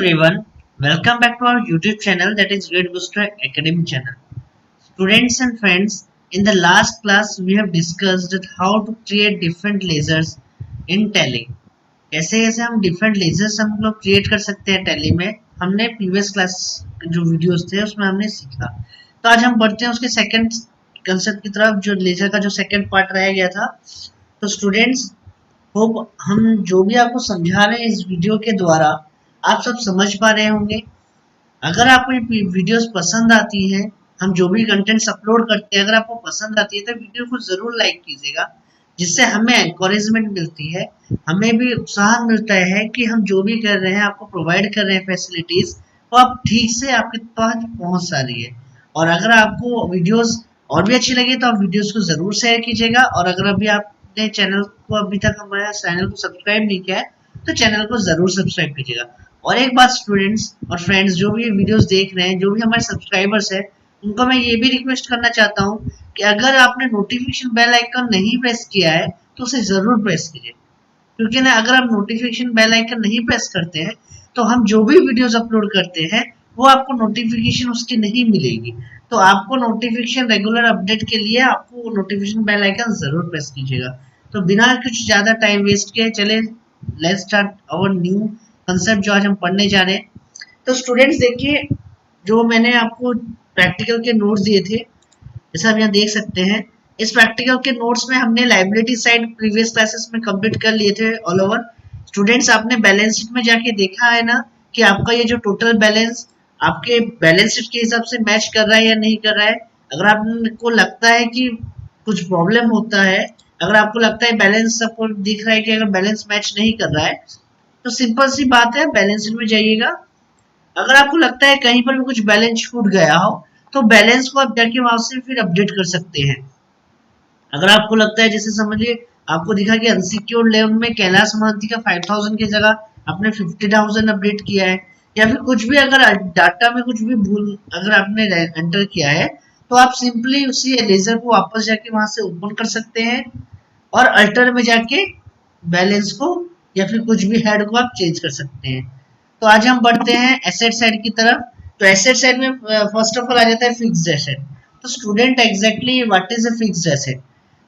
everyone, welcome back to our YouTube channel, that is Grade Booster Academy channel. Students and friends, in the last class we have discussed how to create different lasers in Tally. कैसे कैसे हम different lasers हम लोग create कर सकते हैं Tally में, हमने previous class जो videos थे उसमें हमने सीखा। तो आज हम बढ़ते हैं उसके second concept की तरफ, जो laser का जो second part रह गया था। तो students, होप हम जो भी आपको समझा रहे हैं इस वीडियो के द्वारा आप सब समझ पा रहे होंगे। अगर आपको ये वीडियोस पसंद आती हैं, हम जो भी कंटेंट्स अपलोड करते हैं, अगर आपको पसंद आती है तो वीडियो को जरूर लाइक कीजिएगा, जिससे हमें एनकरेजमेंट मिलती है, हमें भी उत्साह मिलता है कि हम जो भी कर रहे हैं, आपको प्रोवाइड कर रहे हैं फैसिलिटीज, वो आप ठीक से आपके पास पहुंच सा रही है। और अगर आपको वीडियोस और भी अच्छी लगी तो आप वीडियोस को जरूर शेयर कीजिएगा। और अगर अभी आपने चैनल को अभी तक हमारे चैनल को सब्सक्राइब नहीं किया है तो चैनल को जरूर सब्सक्राइब कीजिएगा। और एक बात स्टूडेंट्स और फ्रेंड्स, जो भी वीडियोस देख रहे हैं, जो भी हमारे सब्सक्राइबर्स हैं, उनको मैं ये भी रिक्वेस्ट करना चाहता हूँ कि अगर आपने नोटिफिकेशन बेल आइकन नहीं प्रेस किया है तो उसे जरूर प्रेस कीजिए, क्योंकि ना अगर आप नोटिफिकेशन बेल आइकन नहीं प्रेस करते हैं तो हम जो भी वीडियोस अपलोड करते हैं वो आपको नोटिफिकेशन उसकी नहीं मिलेगी। तो आपको नोटिफिकेशन रेगुलर अपडेट के लिए आपको नोटिफिकेशन बेल आइकन जरूर प्रेस कीजिएगा। तो बिना कुछ ज्यादा टाइम वेस्ट किए चले let's start our new concept जो आज हम पढ़ने जा रहे हैं। तो स्टूडेंट्स देखिए, जो मैंने आपको प्रैक्टिकल के नोट्स दिए थे, जैसा आप यहाँ देख सकते हैं, इस प्रैक्टिकल के नोट्स में हमने लाइबिलिटी साइड प्रीवियस क्लासेस में कंप्लीट कर लिए थे ऑल ओवर। स्टूडेंट्स, आपने बैलेंस शीट में जाके देखा है ना कि आपका ये जो टोटल बैलेंस आपके बैलेंस शीट के हिसाब से मैच कर रहा है या नहीं कर रहा है। अगर आपको लगता है कि कुछ प्रॉब्लम होता है, अगर आपको लगता है बैलेंस सबको दिख रहा है कि अगर बैलेंस मैच नहीं कर रहा है, तो सिंपल सी बात है, बैलेंस शीट में जाइएगा। अगर आपको लगता है कहीं पर भी कुछ बैलेंस छूट गया हो तो बैलेंस को आप जाके वहां से फिर अपडेट कर सकते हैं। अगर आपको लगता है, जैसे समझिए आपको दिखा कि अनसिक्योर्ड लोन में कैलाश महांती का 5000 की जगह आपने 50,000 अपडेट किया है, या फिर कुछ भी अगर डाटा में कुछ भी भूल अगर आपने एंटर किया है, तो आप सिंपली उसी लेजर को वापस जाके वहां से ओपन कर सकते हैं और अल्टर में जाके बैलेंस को या फिर कुछ भी हेड को आप चेंज कर सकते हैं। तो आज हम बढ़ते हैं एसेट साइड की तरफ। तो एसेट साइड में फर्स्ट ऑफ ऑल आ जाता है फिक्स्ड एसेट। तो student, exactly what is a fixed asset?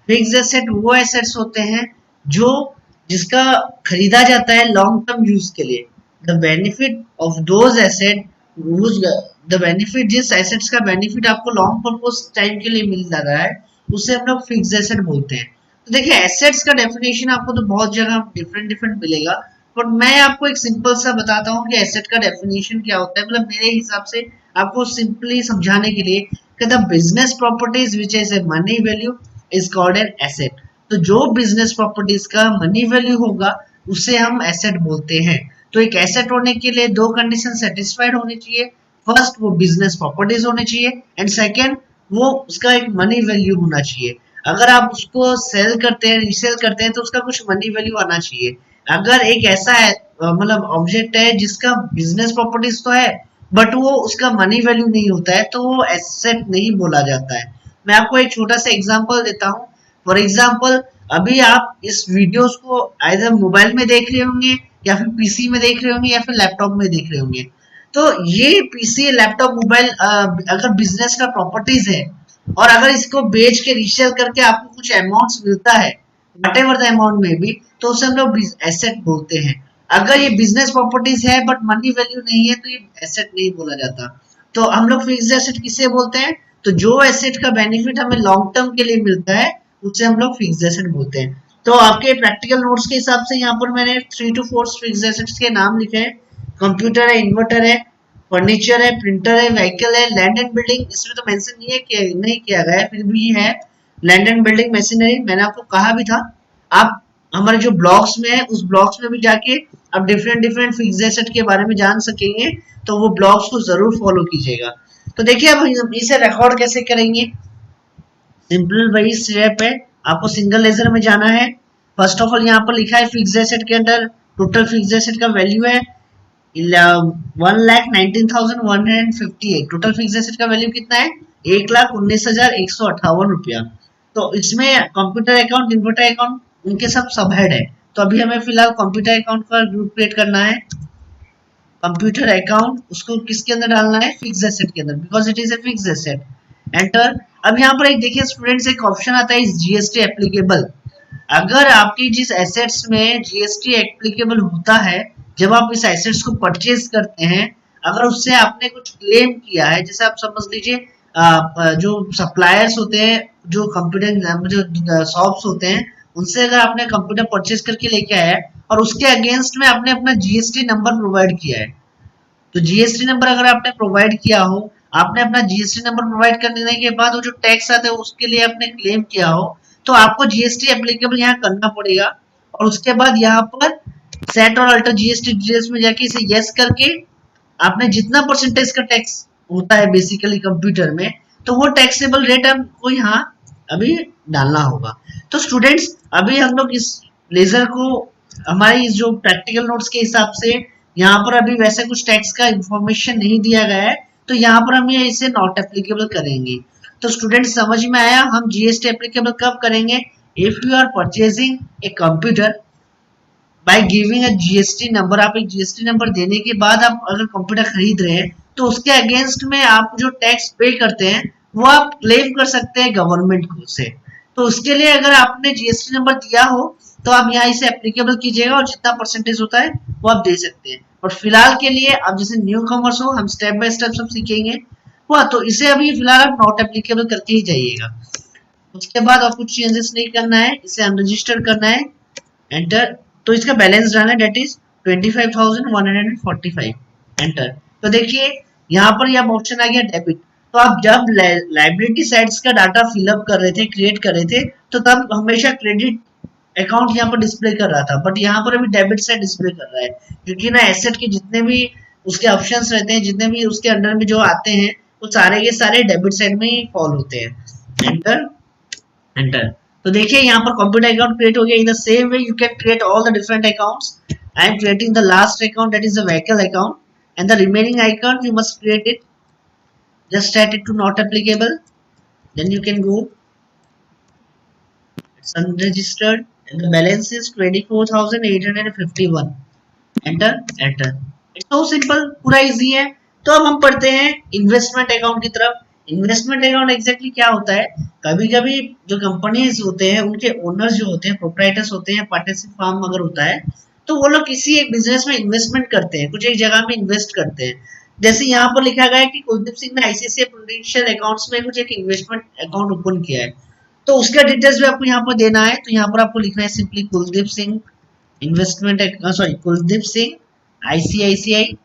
Fixed asset वो एसेट्स होते हैं जो जिसका खरीदा जाता है लॉन्ग टर्म यूज के लिए। The benefit of those asset, the benefit, जिस एसेट्स का बेनिफिट आपको लॉन्ग पर्पस टाइम के लिए मिल रहा है, उसे हम लोग फिक्स्ड एसेट बोलते हैं। तो देखिए, एसेट्स का डेफिनेशन आपको तो बहुत जगह डिफरेंट डिफरेंट मिलेगा, बट मैं आपको एक सिंपल सा बताता हूँ कि एसेट का डेफिनेशन क्या होता है। मतलब मेरे हिसाब से आपको सिंपली समझाने के लिए कि the business properties which is a money value is called an asset. तो जो बिजनेस प्रॉपर्टीज का मनी वैल्यू होगा उसे हम एसेट बोलते हैं। तो एक एसेट होने के लिए दो कंडीशन सेटिस्फाइड होनी चाहिए। फर्स्ट, वो बिजनेस प्रॉपर्टीज होने चाहिए, एंड सेकेंड, वो उसका एक मनी वैल्यू होना चाहिए। अगर आप उसको सेल करते हैं, रीसेल करते हैं, तो उसका कुछ मनी वैल्यू आना चाहिए। अगर एक ऐसा है मतलब ऑब्जेक्ट है जिसका बिजनेस प्रॉपर्टीज तो है बट वो उसका मनी वैल्यू नहीं होता है, तो वो एसेट नहीं बोला जाता है। मैं आपको एक छोटा सा एग्जांपल देता हूँ। फॉर एग्जांपल, अभी आप इस वीडियोस को आइदर मोबाइल में देख रहे होंगे या फिर पीसी में देख रहे होंगे या फिर लैपटॉप में देख रहे होंगे। तो ये पीसी, लैपटॉप, मोबाइल अगर बिजनेस का प्रॉपर्टीज है और अगर इसको बेच के रीसेल करके आपको कुछ अमाउंट मिलता है, व्हाटएवर द अमाउंट में भी, तो उसे हम लोग एसेट बोलते हैं। अगर ये बिजनेस प्रॉपर्टीज है बट मनी वैल्यू नहीं है तो ये एसेट नहीं बोला जाता। तो हम लोग फिक्स्ड एसेट किसे बोलते हैं? तो जो एसेट का बेनिफिट हमें लॉन्ग टर्म के लिए मिलता है उसे हम लोग फिक्स्ड एसेट बोलते हैं। तो आपके प्रैक्टिकल नोट्स के हिसाब से यहाँ पर मैंने 3 to 4 फिक्स्ड एसेट्स के नाम लिखे हैं। कंप्यूटर है, इन्वर्टर है, फर्नीचर है, प्रिंटर है, व्हीकल है, लैंड एंड बिल्डिंग इसमें तो मेंशन नहीं किया गया है, फिर भी है लैंड एंड बिल्डिंग मशीनरी। मैंने आपको कहा भी था, आप हमारे जो ब्लॉग्स में है उस ब्लॉग्स में भी जाके आप डिफरेंट डिफरेंट फिक्स्ड एसेट के बारे में जान सकेंगे, तो वो ब्लॉग्स को जरूर फॉलो कीजिएगा। तो देखिए, अब इसे रिकॉर्ड कैसे करेंगे? सिंपल वही स्टेप है, आपको सिंगल लेजर में जाना है। फर्स्ट ऑफ ऑल यहाँ पर लिखा है फिक्स्ड एसेट के अंदर टोटल फिक्स्ड एसेट का वैल्यू है 1,19,158। टोटल फिक्स्ड एसेट का वैल्यू कितना है? 1,19,158 रुपया। तो इसमें कंप्यूटर अकाउंट, इन्वर्टर अकाउंट, उनके सब हेड है। तो अभी हमें फिलहाल कंप्यूटर अकाउंट का ग्रुप क्रिएट करना है। कंप्यूटर अकाउंट, उसको किसके अंदर डालना है, फिक्स एसेट के अंदर, because it is a fix asset. Enter. अब यहाँ पर एक देखिए स्टूडेंट्स, एक ऑप्शन आता है इस जीएसटी एप्लीकेबल। अगर आपकी जिस एसेट्स में जीएसटी एप्लीकेबल होता है, जब आप इस एसेट्स को परचेज करते हैं, अगर उससे आपने कुछ क्लेम किया है, जैसे आप समझ लीजिए जो सप्लायर्स होते हैं, जो कंप्यूटर जो शॉप्स होते हैं, उनसे अगर आपने कंप्यूटर परचेज करके लेके आया है और उसके अगेंस्ट में आपने अपना जीएसटी नंबर प्रोवाइड किया है, तो जीएसटी नंबर अगर आपने प्रोवाइड किया हो, आपने अपना जीएसटी नंबर प्रोवाइड करने के बाद वो जो टैक्स आता है उसके लिए आपने क्लेम किया हो, तो आपको जीएसटी एप्लीकेबल यहाँ करना पड़ेगा। और उसके बाद यहाँ पर सेट और अल्टर जीएसटी डिटेल्स में जाके इसे यस करके आपने जितना परसेंटेज का टैक्स होता है बेसिकली कंप्यूटर में, तो वो टैक्सेबल रेट आपको यहाँ अभी डालना होगा। तो स्टूडेंट्स, अभी हम लोग इस लेजर को हमारी जो प्रैक्टिकल नोट्स के हिसाब से यहाँ पर अभी वैसे कुछ टैक्स का इंफॉर्मेशन नहीं दिया गया है, तो यहाँ पर हम इसे नॉट एप्लीकेबल करेंगे। तो स्टूडेंट्स, समझ में आया हम जीएसटी एप्लीकेबल कब करेंगे, if you are purchasing a computer by giving a GST number. आप एक जीएसटी नंबर देने के बाद आप अगर कंप्यूटर खरीद रहे हैं, तो उसके अगेंस्ट में आप जो टैक्स पे करते हैं वो आप क्लेम कर सकते हैं गवर्नमेंट को से। तो उसके लिए अगर आपने जीएसटी नंबर दिया हो, तो आप यहाँ इसे एप्लीकेबल कीजिएगा और जितना परसेंटेज होता है वो आप दे सकते हैं। और फिलहाल के लिए आप जैसे न्यू कमर्स हो, हम स्टेप बाय स्टेप सब सीखेंगे, हुआ तो इसे अभी फिलहाल आप नॉट एप्लीकेबल करके ही जाइएगा। उसके बाद और कुछ चेंजेस नहीं करना है, इसे अनरजिस्टर करना है, एंटर। तो इसका बैलेंस डालना है, डेट इज 25,145, एंटर। तो देखिए यहाँ पर यह ऑप्शन आ गया डेबिट। तो आप जब लाइबिलिटी साइड्स का डाटा फिलअप कर रहे थे, क्रिएट कर रहे थे, तो तब हमेशा क्रेडिट अकाउंट यहाँ पर डिस्प्ले कर रहा था, बट यहाँ पर अभी डेबिट साइड डिस्प्ले कर रहा है, क्योंकि ना एसेट के जितने भी उसके ऑप्शंस रहते हैं, जितने भी उसके अंडर में जो आते हैं, वो सारे के सारे डेबिट साइड में ही फॉल होते हैं। Enter, enter. तो देखिए यहाँ पर कंप्यूटर अकाउंट क्रिएट हो गया। In the same way you can create all the different accounts. I am creating the last account, that is the vehicle account, and the remaining account you must create it, just set it to not applicable, then you can go, it's unregistered and the balance is 24,851, enter, enter। it's so simple, पूरा easy है। तो अब हम पढ़ते हैं investment account की तरफ। Investment account exactly क्या होता है, कभी कभी जो कंपनीज होते हैं उनके ओनर्स जो होते हैं, प्रोप्राइटर्स होते हैं, पार्टनरशिप फर्म अगर होता है, तो वो लोग किसी एक बिजनेस में इन्वेस्टमेंट करते हैं, कुछ एक जगह में इन्वेस्ट करते हैं। जैसे यहाँ पर लिखा गया है कि कुलदीप सिंह ने आईसीआईसीआई प्रूडेंशियल अकाउंट्स में कुछ एक इन्वेस्टमेंट अकाउंट ओपन किया है, तो उसका डिटेल्स भी आपको यहाँ पर देना है। तो यहाँ पर आपको लिखना है simply Kuldeep Singh investment, sorry Kuldeep Singh ICICI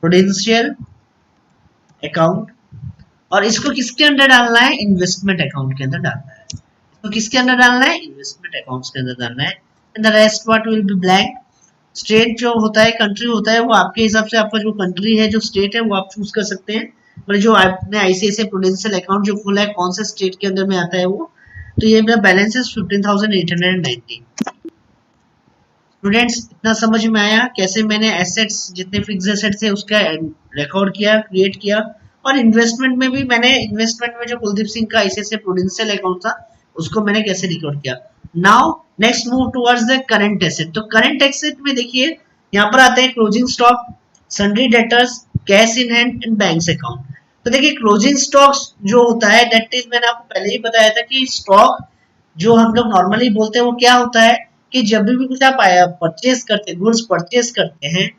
prudential account, और इसको किसके अंदर डालना है, इन्वेस्टमेंट अकाउंट के अंदर डालना है। तो किसके अंदर डालना है, इन्वेस्टमेंट अकाउंट्स के अंदर डालना है। And the rest part will be blank. State जो होता है, कंट्री होता है, वो आपके हिसाब से आपका जो कंट्री है, जो स्टेट है, वो आप चूज कर सकते हैं। मतलब जो आपने आईसीआईसीआई प्रूडेंशियल अकाउंट जो खोला है, कौन से स्टेट के अंदर में आता है वो। तो ये मेरा बैलेंस है 15,890। स्टूडेंट्स, इतना समझ में आया कैसे मैंने एसेट्स, जितने फिक्स एसेट्स है उसका रिकॉर्ड किया, क्रिएट किया। और इन्वेस्टमेंट में भी मैंने, इन्वेस्टमेंट में जो कुलदीप सिंह का आईसीआईसीआई प्रूडेंशियल अकाउंट था, उसको मैंने कैसे रिकॉर्ड किया। Now next move towards the current asset. तो करंट एसेट में देखिए यहाँ पर आते हैं closing stock, sundry debtors, cash in hand and banks account. तो देखिए क्लोजिंग स्टॉक्स जो होता है, दैट इज, मैंने आपको पहले ही बताया था कि स्टॉक जो हम लोग नॉर्मली बोलते हैं वो क्या होता है कि जब भी कुछ आप परचेज करते हैं, गुड्स परचेज करते हैं,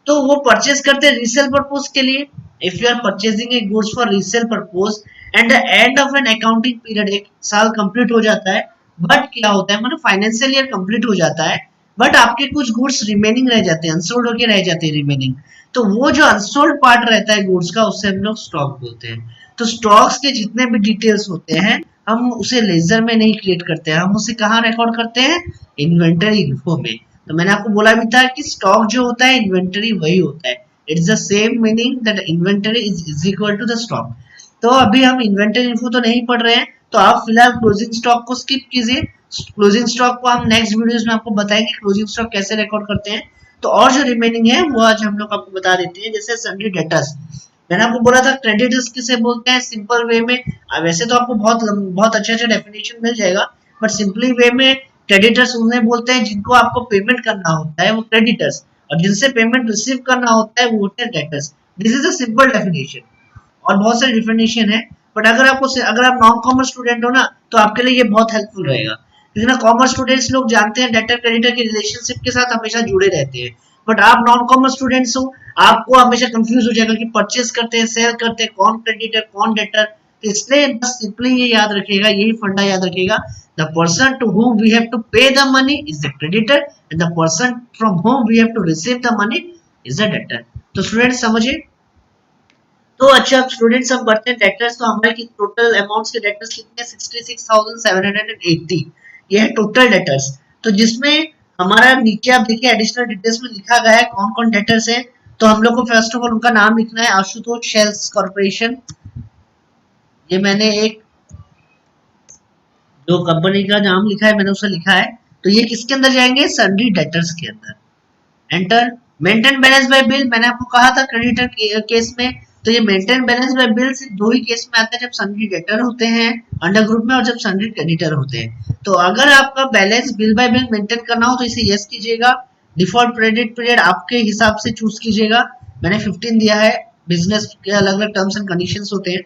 तो वो परचेज करते हैं रीसेल पर्पज के लिए। If you are purchasing a goods for resale purpose and the end of an accounting period, एक साल कंप्लीट हो जाता है, बट क्या होता है, मतलब फाइनेंशियल ईयर कंप्लीट हो जाता है, बट आपके कुछ गुड्स रिमेनिंग रह जाते हैं, अनसोल्ड होके रह जाते हैं रिमेनिंग। तो वो जो अनसोल्ड पार्ट रहता है गुड्स का, उससे हम लोग स्टॉक बोलते हैं। तो स्टॉक्स के जितने भी डिटेल्स होते हैं, हम उसे लेजर में नहीं क्रिएट करते हैं, हम उसे कहाँ रिकॉर्ड करते हैं, इन्वेंटरी इन्फो में। तो मैंने आपको बोला भी था कि स्टॉक जो होता है, इन्वेंटरी वही होता है। It's the same meaning that inventory is equal to the stock. तो अभी हम इन्वेंटरी इन्फो तो नहीं पढ़ रहे हैं, तो आप फिलहाल क्लोजिंग स्टॉक को स्किप कीजिए। क्लोजिंग स्टॉक को हम नेक्स्ट वीडियोस में आपको बताएंगे क्लोजिंग स्टॉक कैसे रिकॉर्ड करते हैं। तो और जो रिमेनिंग है वो आज हम लोग आपको बता देते हैं। जैसे सन्ड्री डेटर्स, मैंने आपको बोला था क्रेडिटर्स किसे बोलते हैं सिंपल वे में। वैसे तो आपको बहुत अच्छा डेफिनेशन मिल जाएगा, बट सिंपली वे में क्रेडिटर्स उन्हें बोलते हैं जिनको आपको पेमेंट करना होता है, वो क्रेडिटर्स। और जिनसे पेमेंट रिसीव करना होता है वो होते हैं debtors. This is a simple definition, और बहुत सारी डेफिनेशन है, बट अगर आप नॉन कॉमर्स स्टूडेंट हो ना तो आपके लिए ये बहुत हेल्पफुल रहेगा, क्योंकि ना कॉमर्स स्टूडेंट्स लोग जानते हैं डेटर क्रेडिटर के रिलेशनशिप के साथ हमेशा जुड़े रहते हैं, बट आप नॉन कॉमर्स स्टूडेंट्स हो, आपको हमेशा कंफ्यूज हो जाएगा कि परचेस करते हैं, सेल करते हैं, कौन क्रेडिटर कौन डेटर। तो इसलिए बस सिंपली ये याद रखिएगा, यही फंडा याद रखिएगा, the person to whom we have to pay the money is the creditor and the person from whom we have to receive the money is the debtor। तो स्टूडेंट समझिए। तो अच्छा स्टूडेंट्स हम बढ़ते हैं डेटर्स, तो हमारे की टोटल अमाउंट्स के डेटर्स कितने 66,780, ये है टोटल डेटर्स। तो जिसमें हमारा नीचे आप देखिए एडिशनल डिटेल्स में लिखा गया है कौन कौन डेटर्स है। तो हम लोग को फर्स्ट ऑफ ऑल उनका नाम लिखना है, आशुतोष सेल्स कॉर्पोरेशन, ये मैंने एक जो कंपनी का नाम लिखा है मैंने उसे लिखा है। तो ये किसके अंदर जाएंगे, सन्ड्री डेटर्स के अंदर। Enter. Maintain balance bye bill, मैंने आपको कहा था क्रेडिटर केस में, तो ये मेंटेन बैलेंस बाय बिल सिर्फ दो ही केस में आता है, जब सन्ड्री डेटर होते हैं अंडर ग्रुप में और जब सन्ड्री क्रेडिटर होते हैं। तो अगर आपका balance bill bye bill maintain करना हो तो इसे यस कीजिएगा। डिफॉल्ट क्रेडिट पीरियड आपके हिसाब से चूज कीजिएगा, मैंने 15 दिया है, बिजनेस के अलग अलग टर्म्स एंड कंडीशंस होते हैं।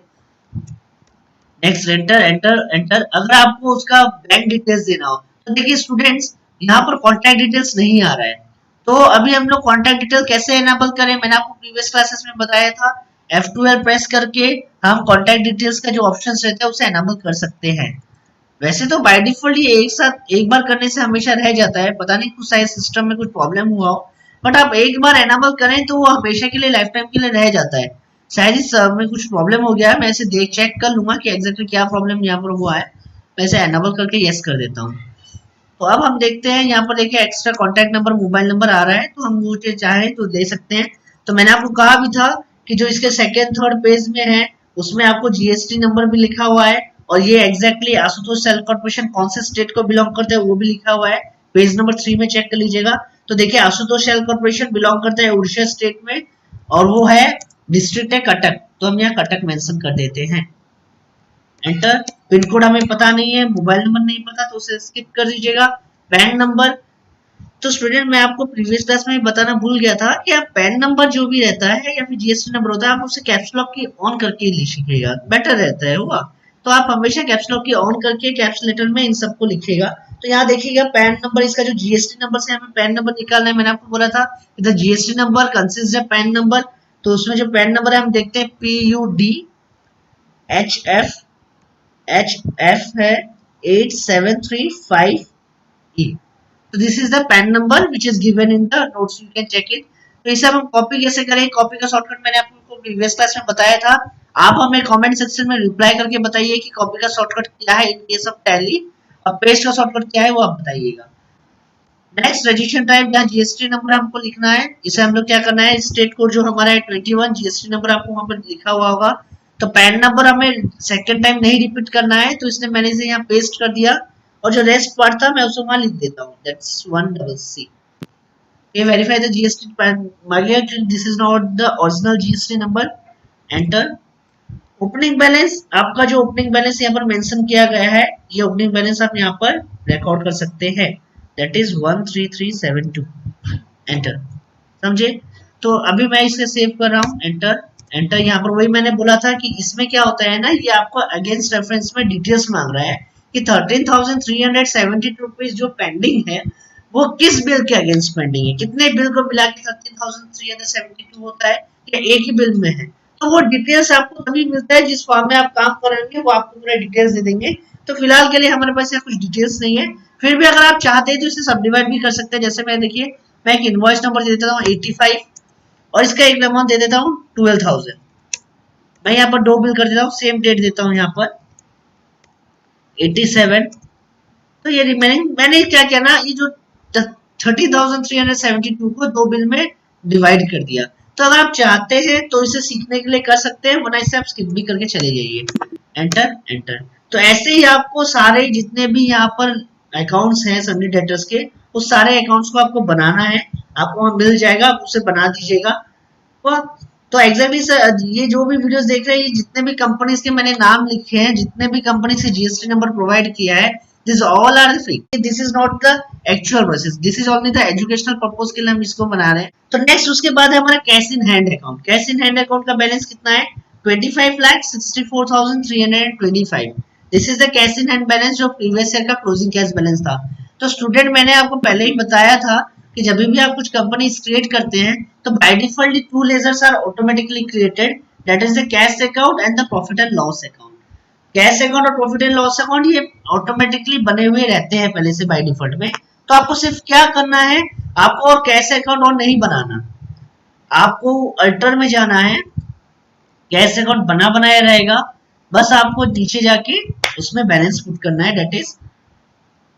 Next enter enter enter. अगर आपको उसका बैंक डिटेल्स देना हो तो देखिए स्टूडेंट्स यहाँ पर कॉन्टैक्ट डिटेल्स नहीं आ रहा है, तो अभी हम लोग कॉन्टैक्ट डिटेल कैसे एनेबल करें, मैंने आपको प्रीवियस क्लासेस में बताया था, F12 प्रेस करके हम कॉन्टैक्ट डिटेल्स का जो ऑप्शन रहता है उसे एनेबल कर सकते हैं। वैसे तो बाय डिफॉल्ट ये एक साथ एक बार करने से हमेशा रह जाता है, पता नहीं कुछ शायद सिस्टम में कुछ प्रॉब्लम हुआ हो, बट आप एक बार एनेबल करें तो वो हमेशा के लिए लाइफ टाइम के लिए रह जाता है। शायद इस में कुछ प्रॉब्लम हो गया है, मैं इसे देख चेक कर लूंगा कि एग्जैक्टली क्या प्रॉब्लम यहाँ पर हुआ है। मैं इसे एनेबल करके यस कर देता हूँ। तो अब हम देखते हैं यहाँ पर देखिए extra contact number mobile number आ रहा है, तो हम वो चाहें तो दे सकते हैं। तो मैंने आपको कहा भी था कि जो इसके सेकेंड थर्ड पेज में है उसमें आपको जीएसटी नंबर भी लिखा हुआ है, और ये एग्जैक्टली आशुतोष सेल कॉर्पोरेशन कौन से स्टेट को बिलोंग करते हैं वो भी लिखा हुआ है। पेज नंबर 3 में चेक कर लीजिएगा। तो देखिए आशुतोष सेल कॉर्पोरेशन बिलोंग करता है उड़ीसा स्टेट में, और वो है डिस्ट्रिक्ट है कटक, तो हम यहाँ कटक मेंशन कर देते हैं। एंटर। पिन कोड हमें पता नहीं है, मोबाइल नंबर नहीं पता तो उसे स्किप कर दीजिएगा। पैन नंबर, तो स्टूडेंट मैं आपको प्रीवियस क्लास में बताना भूल गया था कि आप पैन नंबर जो भी रहता है या फिर जीएसटी नंबर होता है आप उसे कैप्स लॉक की ऑन करके लिखिएगा, बेटर रहता है हुआ। तो आप हमेशा कैप्स लॉक की ऑन करके कैप्स लेटर में इन सबको लिखिएगा। तो यहाँ देखिएगा पैन नंबर, इसका जो जीएसटी नंबर से हमें पैन नंबर निकालना है, मैंने आपको बोला था the GST number consist of pan number. तो उसमें जो पैन नंबर है हम देखते हैं PUDHF है 8735E। तो this is the PAN number which is given in the notes, you can check it. तो इसे हम कॉपी कैसे करें, कॉपी का शॉर्टकट मैंने आपको प्रीवियस क्लास में बताया था, आप हमें कमेंट सेक्शन में रिप्लाई करके बताइए कि कॉपी का शॉर्टकट क्या है इन केस ऑफ टैली, और पेस्ट का शॉर्टकट क्या है वो आप बताइएगा। नेक्स्ट रजिस्ट्रेशन टाइप, यहाँ जीएसटी नंबर हमको लिखना है, इसे हम लोग क्या करना है, स्टेट कोड जो हमारा है 21, जीएसटी नंबर आपको वहां पर लिखा हुआ होगा। तो पैन नंबर हमें सेकंड टाइम नहीं रिपीट करना है, तो इसलिए मैंने इसे यहाँ पेस्ट कर दिया, और जो रेस्ट पार्ट था मैं उसे वहां लिख देता हूँ, दैट्स 1CC। ये verify the GST pan, this is not the original GST number. Enter. Opening balance, आपका जो ओपनिंग बैलेंस यहाँ पर मेंशन किया गया है, ये ओपनिंग बैलेंस आप यहाँ पर रिकॉर्ड कर सकते हैं, दैट इज 13372। एंटर। समझे। तो अभी मैं इसे सेव कर रहा हूँ, एंटर एंटर। यहाँ पर वही मैंने बोला था कि इसमें क्या होता है ना, ये आपको अगेंस्ट रेफरेंस में डिटेल्स मांग रहा है कि 13,372 रुपीज जो पेंडिंग है वो किस बिल के अगेंस्ट पेंडिंग है, कितने बिल को मिला के 13,372 होता है या एक ही बिल में है। तो वो डिटेल्स आपको तभी मिलता है जिस फॉर्म में आप काम करेंगे, वो आपको पूरा डिटेल्स दे देंगे। तो फिलहाल के लिए हमारे पास यहाँ कुछ डिटेल्स नहीं है, फिर भी अगर आप चाहते हैं तो इसे सब डिवाइड भी कर सकते हैं। जैसे मैं देखिए मैं एक इनवॉइस नंबर दे देता हूँ 85, और इसका एक अमाउंट दे देता हूँ 12,000। मैं यहाँ पर दो बिल कर देता हूँ, सेम डेट देता हूँ यहाँ पर 87। तो ये रिमेनिंग मैंने क्या किया ना, ये जो 30,372 को दो बिल में डिवाइड कर दिया। तो अगर आप चाहते हैं तो इसे सीखने के लिए कर सकते हैं, वरना इसे आप स्किप भी करके चले जाइए। Enter enter. तो ऐसे ही आपको सारे जितने भी यहाँ पर अकाउंट्स हैं सन्नी डेटर्स के, उस सारे अकाउंट्स को आपको बनाना है, आपको वहां मिल जाएगा, आप उसे बना दीजिएगा। तो एग्जैक्टली ये जो भी वीडियोस देख रहे हैं, ये जितने भी कंपनीज के मैंने नाम लिखे हैं, जितने भी कंपनी से जीएसटी नंबर प्रोवाइड किया है, this all are free, this is not the actual process, this is only the educational purpose के लिए हम इसको बना रहे हैं। तो नेक्स्ट उसके बाद है हमारा cash in hand account. Cash in hand account का बैलेंस कितना है? 25,64,325। This is the cash in hand balance जो प्रीवियस ईयर का क्लोजिंग कैश बैलेंस था। तो स्टूडेंट मैंने आपको पहले ही बताया था कि जब भी आप कुछ कंपनी क्रिएट करते हैं तो by default two ledgers are automatically created, that is the cash account and the profit and loss account. Cash account और प्रॉफिट एंड लॉस अकाउंट ये ऑटोमेटिकली बने हुए रहते हैं पहले से बाय डिफॉल्ट में। तो आपको सिर्फ क्या करना है, आपको और कैश अकाउंट और नहीं बनाना, आपको अल्टर में जाना है। कैश अकाउंट बना बनाया रहेगा, बस आपको नीचे जाके उसमें बैलेंस पुट करना है, दैट इज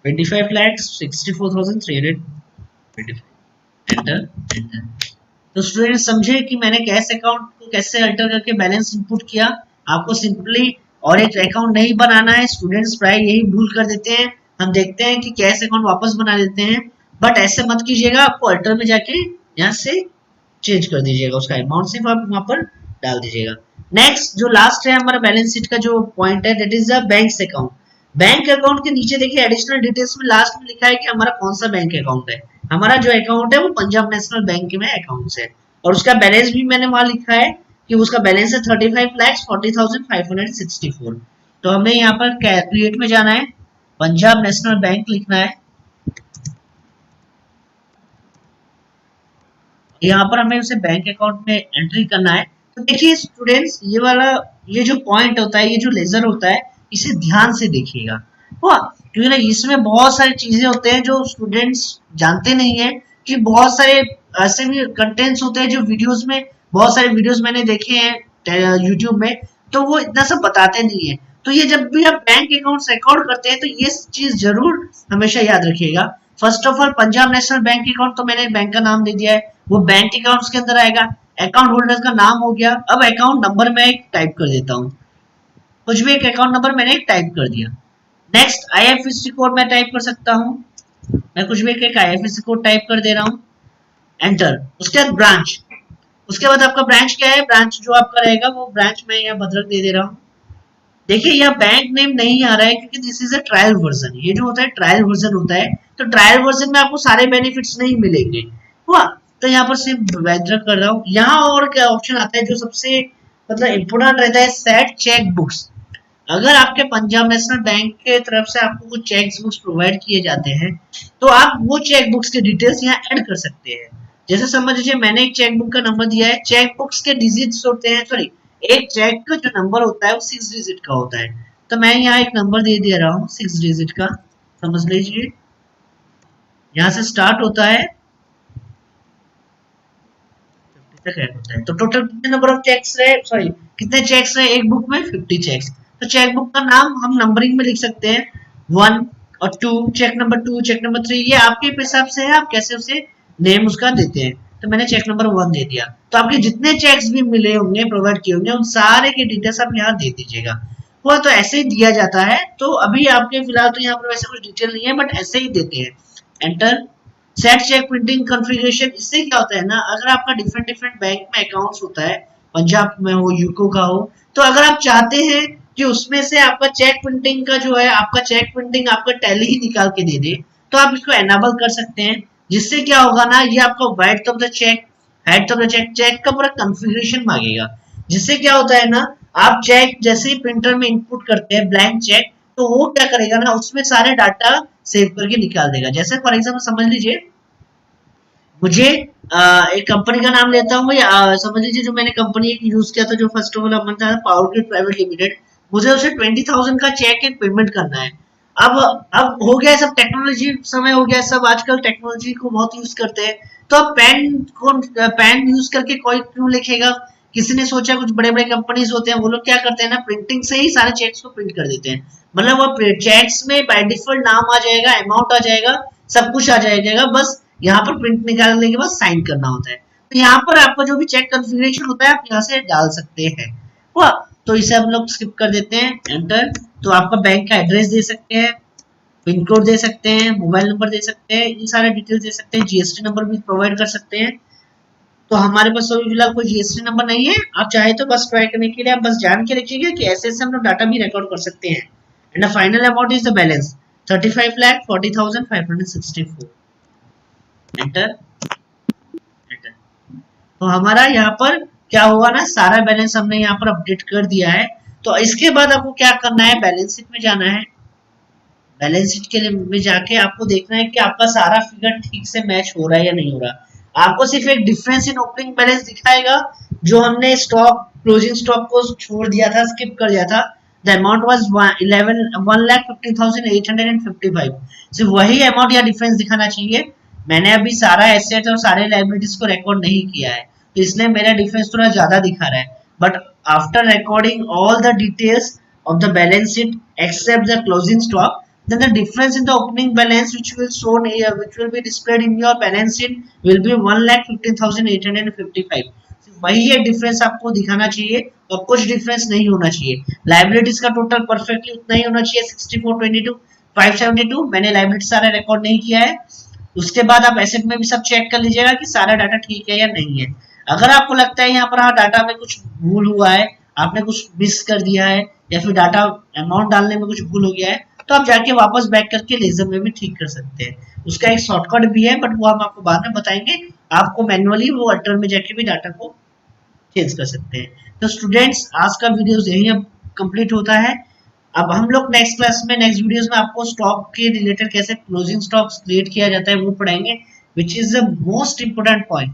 25,64,325। Enter enter. तो स्टूडेंट समझे कि मैंने कैश अकाउंट को कैसे अल्टर करके बैलेंस इनपुट किया। आपको सिंपली और एक अकाउंट नहीं बनाना है, स्टूडेंट्स प्राय यही भूल कर देते हैं। हम देखते हैं कि कैश अकाउंट वापस बना देते हैं, बट ऐसे मत कीजिएगा। आपको अल्टर में जाके यहाँ से चेंज कर दीजिएगा, उसका अमाउंट सिर्फ आप वहां पर डाल दीजिएगा। नेक्स्ट जो लास्ट है हमारा बैलेंस शीट का जो पॉइंट है, that is the bank account. Bank account के नीचे देखिए एडिशनल डिटेल्स में लास्ट में लिखा है कि हमारा कौन सा बैंक अकाउंट है। हमारा जो अकाउंट है वो पंजाब नेशनल बैंक में अकाउंट है, और उसका बैलेंस भी मैंने वहां लिखा है कि उसका बैलेंस है 35,40,564। तो हमें यहाँ पर क्रिएट में जाना है, पंजाब नेशनल बैंक लिखना है, यहाँ पर हमें उसे बैंक अकाउंट में एंट्री करना है। तो देखिए स्टूडेंट्स, ये वाला ये जो पॉइंट होता है, ये जो लेजर होता है, इसे ध्यान से देखिएगा, हुआ, क्योंकि ना इसमें बहुत सारी चीजें होते हैं जो स्टूडेंट्स जानते नहीं है। कि बहुत सारे ऐसे भी कंटेंट्स होते हैं जो वीडियोस में, बहुत सारे वीडियोस मैंने देखे हैं यूट्यूब में, तो वो इतना सब बताते नहीं है। तो ये जब भी आप बैंक अकाउंट रिकॉर्ड करते हैं तो ये चीज जरूर हमेशा याद रखिएगा। First of all Punjab national bank account, तो मैंने बैंक का नाम दे दिया है, वो बैंक अकाउंट्स के अंदर आएगा। अकाउंट होल्डर का नाम हो गया। अब अकाउंट नंबर मैं एक टाइप कर देता हूँ, कुछ भी एक अकाउंट नंबर मैंने एक टाइप कर दिया। नेक्स्ट आईएफएससी कोड मैं टाइप कर सकता हूँ, मैं कुछ भी एक आईएफएससी कोड टाइप कर दे रहा हूँ, एंटर। उसके बाद ब्रांच, उसके बाद आपका ब्रांच क्या है, ब्रांच जो आपका रहेगा वो ब्रांच मैं यहाँ भद्रक दे रहा हूँ। देखिए यहाँ बैंक नेम नहीं आ रहा है क्योंकि this is a trial version. ये जो होता है ट्रायल वर्जन होता है, तो ट्रायल वर्जन में आपको सारे बेनिफिट्स नहीं मिलेंगे, हुआ। तो यहाँ पर सिर्फ वैद्य कर रहा हूँ। यहाँ और क्या ऑप्शन आता है जो सबसे मतलब इम्पोर्टेंट रहता है, सेट चेक बुक्स। अगर आपके पंजाब नेशनल बैंक के तरफ से आपको कुछ चेक बुक्स प्रोवाइड किए जाते हैं तो आप वो चेक बुक्स के डिटेल्स यहाँ ऐड कर सकते हैं। जैसे समझ लीजिए मैंने एक चेक बुक का नंबर दिया है, चेक बुक्स के डिजिट्स होते हैं, सॉरी एक चेक का जो नंबर होता है वो 6 डिजिट का होता है। तो मैं यहाँ एक नंबर दे रहा हूँ 6 डिजिट का, समझ लीजिए यहाँ से स्टार्ट होता है तक ऐड होता है। तो टोटल कितने नंबर ऑफ चेक्स रहे, सॉरी कितने चेक्स रहे एक बुक में, 50 चेक्स। तो चेक बुक का नाम हम नंबरिंग में लिख सकते हैं, 1 और 2, चेक नंबर 2, चेक नंबर 3, ये आपके हिसाब से है आप कैसे उसे नेम उसका देते हैं। तो मैंने चेक नंबर 1 दे दिया। तो आपके जितने चेक्स भी मिले होंगे प्रोवाइड किए होंगे उन सारे के डिटेल्स आप यहाँ दे दीजिएगा, हुआ। तो ऐसे ही दिया जाता है। तो अभी आपके फिलहाल तो यहाँ पर वैसे कुछ डिटेल नहीं है, बट ऐसे ही देते हैं, enter. Set cheque printing configuration, इससे क्या होता है ना, अगर आपका डिफरेंट डिफरेंट बैंक में अकाउंट्स होता है, पंजाब में हो, यूको का हो, तो अगर आप चाहते हैं कि उसमें से आपका चेक प्रिंटिंग का जो है, आपका चेक प्रिंटिंग आपका टैली ही निकाल के दे दे, तो आप इसको एनेबल कर सकते हैं। जिससे क्या होगा ना, ये आपका width of the cheque, height of the cheque, cheque का पूरा कॉन्फ़िगरेशन मांगेगा। जिससे क्या होता है ना, आप चेक जैसे ही प्रिंटर में इनपुट करते हैं ब्लैंक चेक, तो वो क्या करेगा ना, उसमें सारे डाटा सेव करके निकाल देगा। जैसे फॉर एग्जाम्पल समझ लीजिए मुझे एक कंपनी का नाम लेता हूँ, या समझ लीजिए जो मैंने कंपनी एक यूज किया था जो फर्स्ट ऑफ ऑल था पावर ग्रिड प्राइवेट लिमिटेड, मुझे उसे 20,000 का चेक एक पेमेंट करना है। अब हो गया सब, टेक्नोलॉजी समय हो गया, सब आजकल टेक्नोलॉजी को बहुत यूज करते हैं। तो अब पेन यूज करके कोई क्यों लिखेगा, किसी ने सोचा कुछ बड़े बड़े कंपनीज होते हैं वो लोग क्या करते हैं ना, प्रिंटिंग से ही सारे चेक्स को प्रिंट कर देते हैं। मतलब वो चेक्स में बाय डिफॉल्ट नाम आ जाएगा, अमाउंट आ जाएगा, सब कुछ आ जाएगा, बस यहाँ पर प्रिंट निकालने के बाद साइन करना होता है। तो यहाँ पर आपका जो भी चेक कॉन्फ़िगरेशन होता है आप यहाँ से डाल सकते हैं, हुआ। तो इसे हम लोग स्किप कर देते हैं, एंटर। तो आपका बैंक का एड्रेस दे सकते हैं, पिन कोड दे सकते हैं, मोबाइल नंबर दे सकते हैं, ये सारे डिटेल्स दे सकते हैं, जीएसटी नंबर भी प्रोवाइड कर सकते हैं। तो हमारे पास अभी फिलहाल कोई जीएसटी नंबर नहीं है, आप चाहे तो बस ट्राई करने के लिए आप बस जान के रखिएगा कि ऐसे ऐसे हम लोग डाटा भी रिकॉर्ड कर सकते हैं। And the final amount is the balance. 35,40,564 enter enter. तो हमारा यहाँ पर क्या हुआ ना, सारा बैलेंस हमने यहाँ पर अपडेट कर दिया है। तो इसके बाद आपको क्या करना है, बैलेंस शीट में जाना है। बैलेंस शीट के लिए में जाके आपको देखना है कि आपका सारा फिगर ठीक से मैच हो रहा है या नहीं हो रहा। आपको सिर्फ एक डिफरेंस इन ओपनिंग बैलेंस दिखाएगा, जो हमने स्टॉक क्लोजिंग स्टॉक को छोड़ दिया था, स्किप कर दिया था। The amount was 1,50,855। सिर्फ वही अमाउंट या डिफरेंस दिखाना चाहिए। मैंने अभी सारा एसेट और सारे लायबिलिटीज को रिकॉर्ड नहीं किया है, तो इसलिए मेरा डिफरेंस थोड़ा ज्यादा दिखा रहा है। But after recording all the details of the balance sheet except the closing stock, then the difference in the opening balance which will shown here, which will be displayed in your balance sheet, will be 1,15,855। वही ये difference आपको दिखाना चाहिए और कुछ difference नहीं होना चाहिए। लाइबिलिटीज का टोटल परफेक्टली उतना ही होना चाहिए, 6422 572। मैंने लाइबिलिटी सारा रिकॉर्ड नहीं किया है। उसके बाद आप एसेट में भी सब चेक कर लीजिएगा कि सारा डाटा ठीक है या नहीं है। अगर आपको लगता है यहाँ पर हाँ डाटा में कुछ भूल हुआ है, आपने कुछ मिस कर दिया है, या फिर डाटा अमाउंट डालने में कुछ भूल हो गया है, तो आप जाके वापस बैक करके लेजर में भी ठीक कर सकते हैं। उसका एक शॉर्टकट भी है, बट वो हम आपको बाद में बताएंगे। आपको मैनुअली वो अल्टर में जाके भी डाटा को चेंज कर सकते हैं। तो स्टूडेंट्स, आज का वीडियो यही अब कंप्लीट होता है। अब हम लोग नेक्स्ट क्लास में, नेक्स्ट वीडियोस में आपको स्टॉक के रिलेटेड कैसे क्लोजिंग स्टॉक्स क्रिएट किया जाता है वो पढ़ाएंगे, which is the most important point,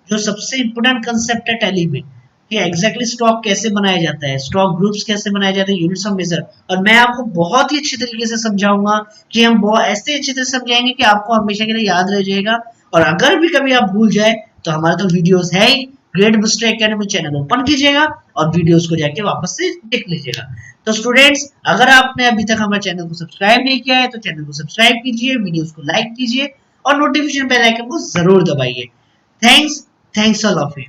जो सबसे इंपोर्टेंट कंसेप्ट है टैली में, कि एग्जैक्टली स्टॉक कैसे बनाया जाता है, स्टॉक ग्रुप्स कैसे बनाए जाते हैं, यूनिट्स ऑफ मेजर। और मैं आपको बहुत ही अच्छी तरीके से समझाऊंगा, कि हम बहुत ऐसे अच्छी तरह समझाएंगे कि आपको हमेशा के लिए याद रह जाएगा। और अगर भी कभी आप भूल जाए तो हमारा तो वीडियोस है ही, great booster academy channel open कीजिएगा और वीडियोस को जाके वापस से देख लीजिएगा। तो स्टूडेंट्स, अगर आपने अभी तक हमारे चैनल को सब्सक्राइब नहीं किया है तो चैनल को सब्सक्राइब कीजिए, वीडियोस को लाइक कीजिए और नोटिफिकेशन बेल आइकन को जरूर दबाइए। Thanks a lot.